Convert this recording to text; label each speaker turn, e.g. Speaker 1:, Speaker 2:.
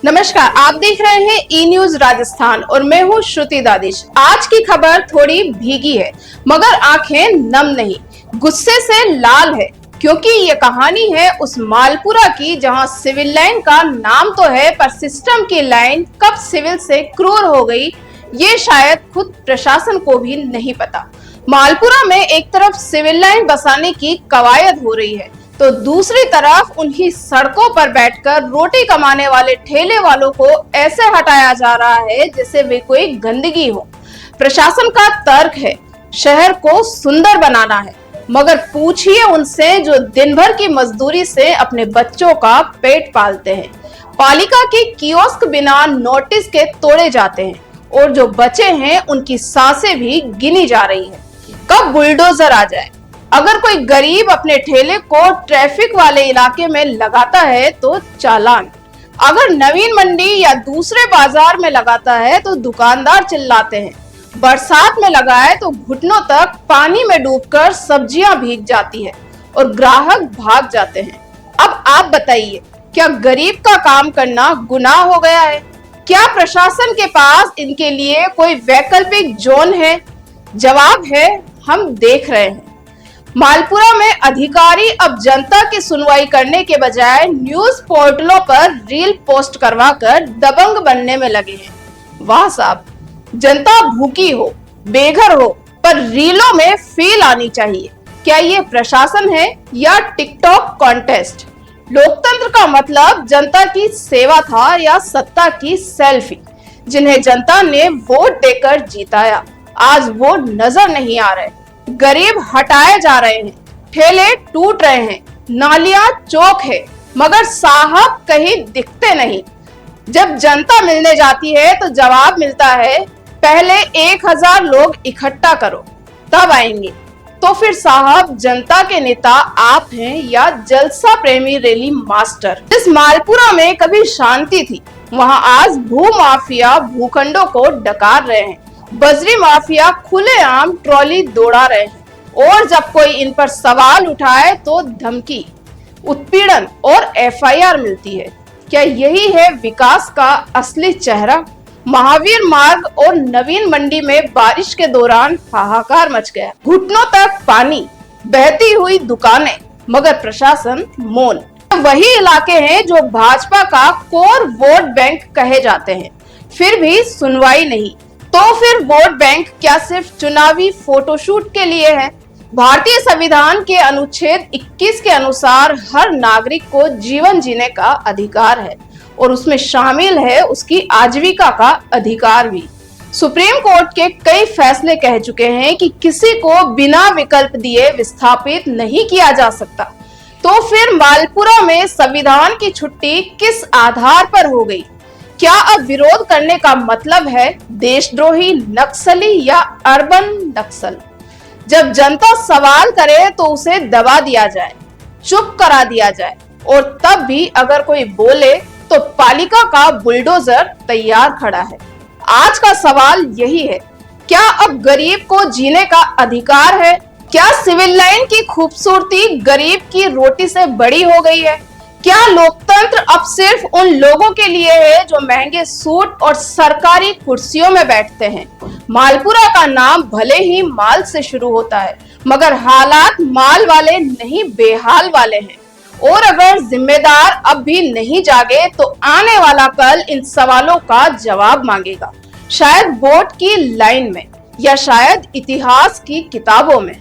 Speaker 1: नमस्कार, आप देख रहे हैं ई न्यूज राजस्थान और मैं हूं श्रुति दादिश। आज की खबर थोड़ी भीगी है मगर आंखें नम नहीं, गुस्से से लाल है, क्योंकि ये कहानी है उस मालपुरा की जहां सिविल लाइन का नाम तो है पर सिस्टम की लाइन कब सिविल से क्रूर हो गई ये शायद खुद प्रशासन को भी नहीं पता। मालपुरा में एक तरफ सिविल लाइन बसाने की कवायद हो रही है तो दूसरी तरफ उन्हीं सड़कों पर बैठकर रोटी कमाने वाले ठेले वालों को ऐसे हटाया जा रहा है जैसे वे कोई गंदगी हो। प्रशासन का तर्क है शहर को सुंदर बनाना है, मगर पूछिए उनसे जो दिन भर की मजदूरी से अपने बच्चों का पेट पालते हैं। पालिका के कियोस्क बिना नोटिस के तोड़े जाते हैं और जो बचे हैं उनकी सांसें भी गिनी जा रही है। कब बुलडोजर आ जाए। अगर कोई गरीब अपने ठेले को ट्रैफिक वाले इलाके में लगाता है तो चालान, अगर नवीन मंडी या दूसरे बाजार में लगाता है तो दुकानदार चिल्लाते हैं, बरसात में लगाए तो घुटनों तक पानी में डूबकर सब्जियां भीग जाती है और ग्राहक भाग जाते हैं। अब आप बताइए, क्या गरीब का काम करना गुनाह हो गया है? क्या प्रशासन के पास इनके लिए कोई वैकल्पिक जोन है? जवाब है, हम देख रहे हैं। मालपुरा में अधिकारी अब जनता की सुनवाई करने के बजाय न्यूज पोर्टलों पर रील पोस्ट करवाकर दबंग बनने में लगे हैं। वाह साहब, जनता भूखी हो, बेघर हो, पर रीलों में फील आनी चाहिए। क्या ये प्रशासन है या टिकटॉक कॉन्टेस्ट? लोकतंत्र का मतलब जनता की सेवा था या सत्ता की सेल्फी? जिन्हें जनता ने वोट देकर जिताया आज वो नजर नहीं आ रहे। गरीब हटाए जा रहे हैं, ठेले टूट रहे हैं, नालियां चौक है, मगर साहब कहीं दिखते नहीं। जब जनता मिलने जाती है तो जवाब मिलता है पहले 1000 लोग इकट्ठा करो तब आएंगे। तो फिर साहब, जनता के नेता आप हैं या जलसा प्रेमी रैली मास्टर? जिस मालपुरा में कभी शांति थी वहां आज भू माफिया भूखंडों को डकार रहे हैं। बजरी माफिया खुलेआम ट्रॉली दौड़ा रहे हैं और जब कोई इन पर सवाल उठाए तो धमकी, उत्पीड़न और एफआईआर मिलती है। क्या यही है विकास का असली चेहरा? महावीर मार्ग और नवीन मंडी में बारिश के दौरान हाहाकार मच गया, घुटनों तक पानी, बहती हुई दुकानें, मगर प्रशासन मौन। वही इलाके हैं जो भाजपा का कोर वोट बैंक कहे जाते हैं, फिर भी सुनवाई नहीं। तो फिर वोट बैंक क्या सिर्फ चुनावी फोटोशूट के लिए है? भारतीय संविधान के अनुच्छेद 21 के अनुसार हर नागरिक को जीवन जीने का अधिकार है और उसमें शामिल है उसकी आजीविका का अधिकार भी। सुप्रीम कोर्ट के कई फैसले कह चुके हैं कि किसी को बिना विकल्प दिए विस्थापित नहीं किया जा सकता। तो फिर मालपुरा में संविधान की छुट्टी किस आधार पर हो गई? क्या अब विरोध करने का मतलब है देशद्रोही, नक्सली या अर्बन नक्सल? जब जनता सवाल करे तो उसे दबा दिया जाए, चुप करा दिया जाए और तब भी अगर कोई बोले तो पालिका का बुलडोजर तैयार खड़ा है। आज का सवाल यही है, क्या अब गरीब को जीने का अधिकार है? क्या सिविल लाइन की खूबसूरती गरीब की रोटी से बड़ी हो गई है? क्या लोकतंत्र अब सिर्फ उन लोगों के लिए है जो महंगे सूट और सरकारी कुर्सियों में बैठते हैं? मालपुरा का नाम भले ही माल से शुरू होता है, मगर हालात माल वाले नहीं बेहाल वाले हैं। और अगर जिम्मेदार अब भी नहीं जागे तो आने वाला कल इन सवालों का जवाब मांगेगा, शायद वोट की लाइन में या शायद इतिहास की किताबों में।